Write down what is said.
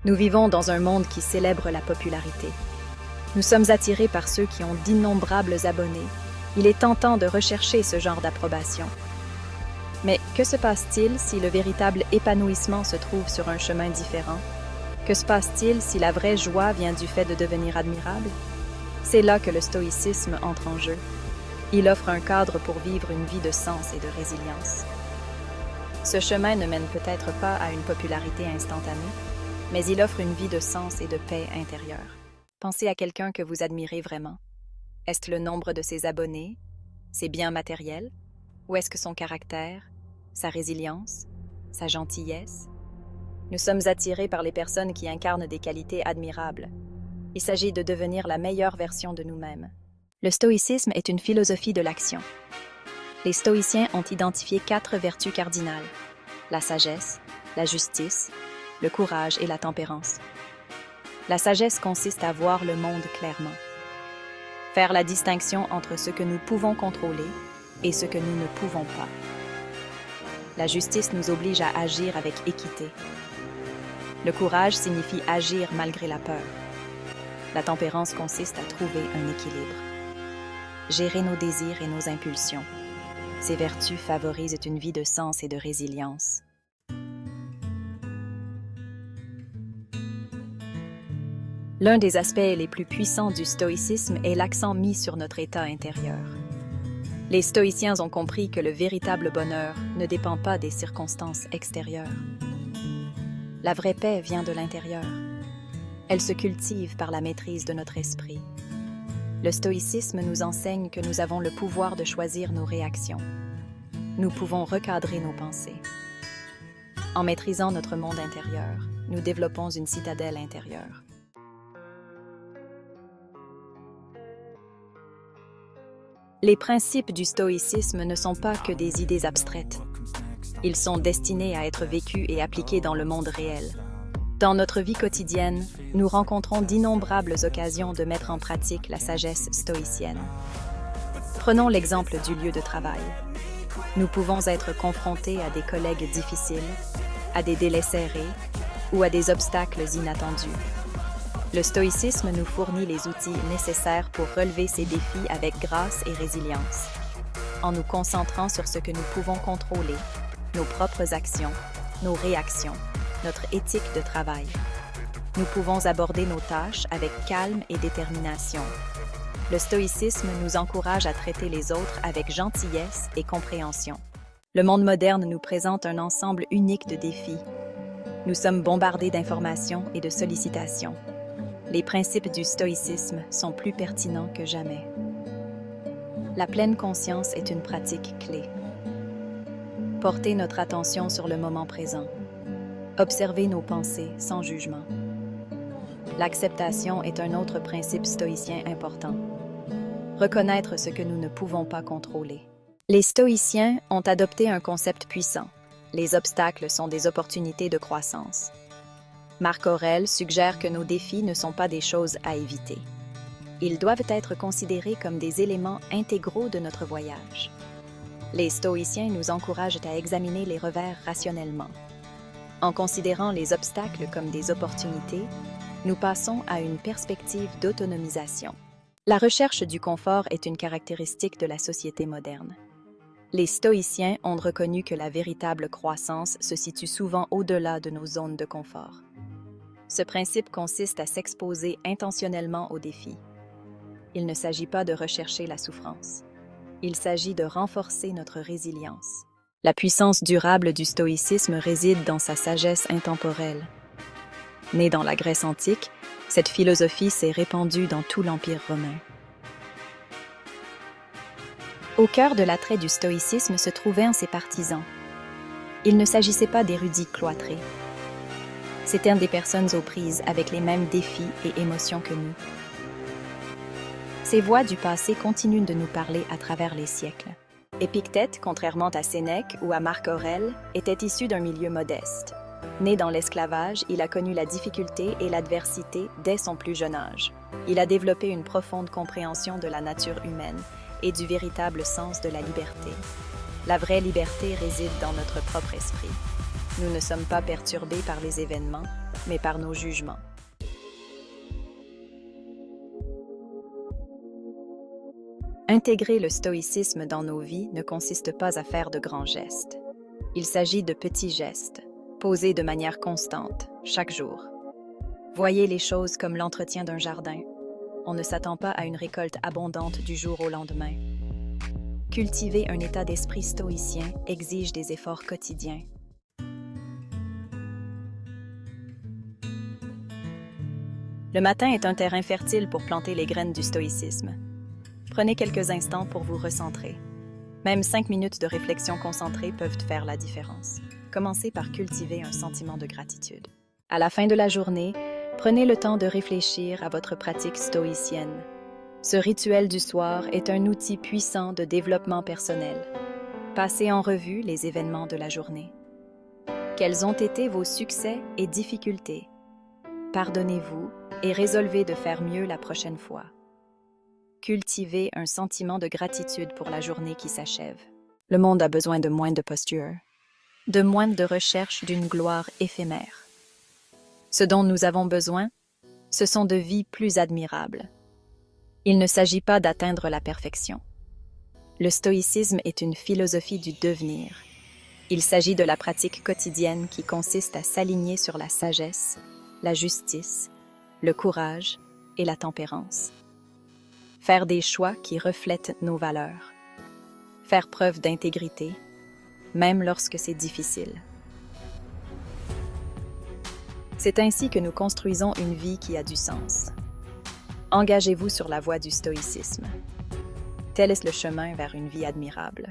Nous vivons dans un monde qui célèbre la popularité. Nous sommes attirés par ceux qui ont d'innombrables abonnés. Il est tentant de rechercher ce genre d'approbation. Mais que se passe-t-il si le véritable épanouissement se trouve sur un chemin différent? Que se passe-t-il si la vraie joie vient du fait de devenir admirable? C'est là que le stoïcisme entre en jeu. Il offre un cadre pour vivre une vie de sens et de résilience. Ce chemin ne mène peut-être pas à une popularité instantanée, mais il offre une vie de sens et de paix intérieure. Pensez à quelqu'un que vous admirez vraiment. Est-ce le nombre de ses abonnés, ses biens matériels, ou est-ce que son caractère, sa résilience, sa gentillesse? Nous sommes attirés par les personnes qui incarnent des qualités admirables. Il s'agit de devenir la meilleure version de nous-mêmes. Le stoïcisme est une philosophie de l'action. Les stoïciens ont identifié 4 vertus cardinales: la sagesse, la justice, le courage et la tempérance. La sagesse consiste à voir le monde clairement. Faire la distinction entre ce que nous pouvons contrôler et ce que nous ne pouvons pas. La justice nous oblige à agir avec équité. Le courage signifie agir malgré la peur. La tempérance consiste à trouver un équilibre. Gérer nos désirs et nos impulsions. Ces vertus favorisent une vie de sens et de résilience. L'un des aspects les plus puissants du stoïcisme est l'accent mis sur notre état intérieur. Les stoïciens ont compris que le véritable bonheur ne dépend pas des circonstances extérieures. La vraie paix vient de l'intérieur. Elle se cultive par la maîtrise de notre esprit. Le stoïcisme nous enseigne que nous avons le pouvoir de choisir nos réactions. Nous pouvons recadrer nos pensées. En maîtrisant notre monde intérieur, nous développons une citadelle intérieure. Les principes du stoïcisme ne sont pas que des idées abstraites. Ils sont destinés à être vécus et appliqués dans le monde réel. Dans notre vie quotidienne, nous rencontrons d'innombrables occasions de mettre en pratique la sagesse stoïcienne. Prenons l'exemple du lieu de travail. Nous pouvons être confrontés à des collègues difficiles, à des délais serrés ou à des obstacles inattendus. Le stoïcisme nous fournit les outils nécessaires pour relever ces défis avec grâce et résilience, en nous concentrant sur ce que nous pouvons contrôler, nos propres actions, nos réactions, notre éthique de travail. Nous pouvons aborder nos tâches avec calme et détermination. Le stoïcisme nous encourage à traiter les autres avec gentillesse et compréhension. Le monde moderne nous présente un ensemble unique de défis. Nous sommes bombardés d'informations et de sollicitations. Les principes du stoïcisme sont plus pertinents que jamais. La pleine conscience est une pratique clé. Porter notre attention sur le moment présent. Observer nos pensées sans jugement. L'acceptation est un autre principe stoïcien important. Reconnaître ce que nous ne pouvons pas contrôler. Les stoïciens ont adopté un concept puissant. Les obstacles sont des opportunités de croissance. Marc Aurèle suggère que nos défis ne sont pas des choses à éviter. Ils doivent être considérés comme des éléments intégraux de notre voyage. Les stoïciens nous encouragent à examiner les revers rationnellement. En considérant les obstacles comme des opportunités, nous passons à une perspective d'autonomisation. La recherche du confort est une caractéristique de la société moderne. Les stoïciens ont reconnu que la véritable croissance se situe souvent au-delà de nos zones de confort. Ce principe consiste à s'exposer intentionnellement aux défis. Il ne s'agit pas de rechercher la souffrance. Il s'agit de renforcer notre résilience. La puissance durable du stoïcisme réside dans sa sagesse intemporelle. Née dans la Grèce antique, cette philosophie s'est répandue dans tout l'Empire romain. Au cœur de l'attrait du stoïcisme se trouvaient ses partisans. Il ne s'agissait pas d'érudits cloîtrés. C'étaient des personnes aux prises avec les mêmes défis et émotions que nous. Ces voix du passé continuent de nous parler à travers les siècles. Épictète, contrairement à Sénèque ou à Marc Aurèle, était issu d'un milieu modeste. Né dans l'esclavage, il a connu la difficulté et l'adversité dès son plus jeune âge. Il a développé une profonde compréhension de la nature humaine et du véritable sens de la liberté. La vraie liberté réside dans notre propre esprit. Nous ne sommes pas perturbés par les événements, mais par nos jugements. Intégrer le stoïcisme dans nos vies ne consiste pas à faire de grands gestes. Il s'agit de petits gestes, posés de manière constante, chaque jour. Voyez les choses comme l'entretien d'un jardin. On ne s'attend pas à une récolte abondante du jour au lendemain. Cultiver un état d'esprit stoïcien exige des efforts quotidiens. Le matin est un terrain fertile pour planter les graines du stoïcisme. Prenez quelques instants pour vous recentrer. Même 5 minutes de réflexion concentrée peuvent faire la différence. Commencez par cultiver un sentiment de gratitude. À la fin de la journée, prenez le temps de réfléchir à votre pratique stoïcienne. Ce rituel du soir est un outil puissant de développement personnel. Passez en revue les événements de la journée. Quels ont été vos succès et difficultés? Pardonnez-vous et résolvez de faire mieux la prochaine fois. Cultivez un sentiment de gratitude pour la journée qui s'achève. Le monde a besoin de moins de posture, de moins de recherche d'une gloire éphémère. Ce dont nous avons besoin, ce sont de vies plus admirables. Il ne s'agit pas d'atteindre la perfection. Le stoïcisme est une philosophie du devenir. Il s'agit de la pratique quotidienne qui consiste à s'aligner sur la sagesse, la justice, le courage et la tempérance. Faire des choix qui reflètent nos valeurs. Faire preuve d'intégrité, même lorsque c'est difficile. C'est ainsi que nous construisons une vie qui a du sens. Engagez-vous sur la voie du stoïcisme. Tel est le chemin vers une vie admirable.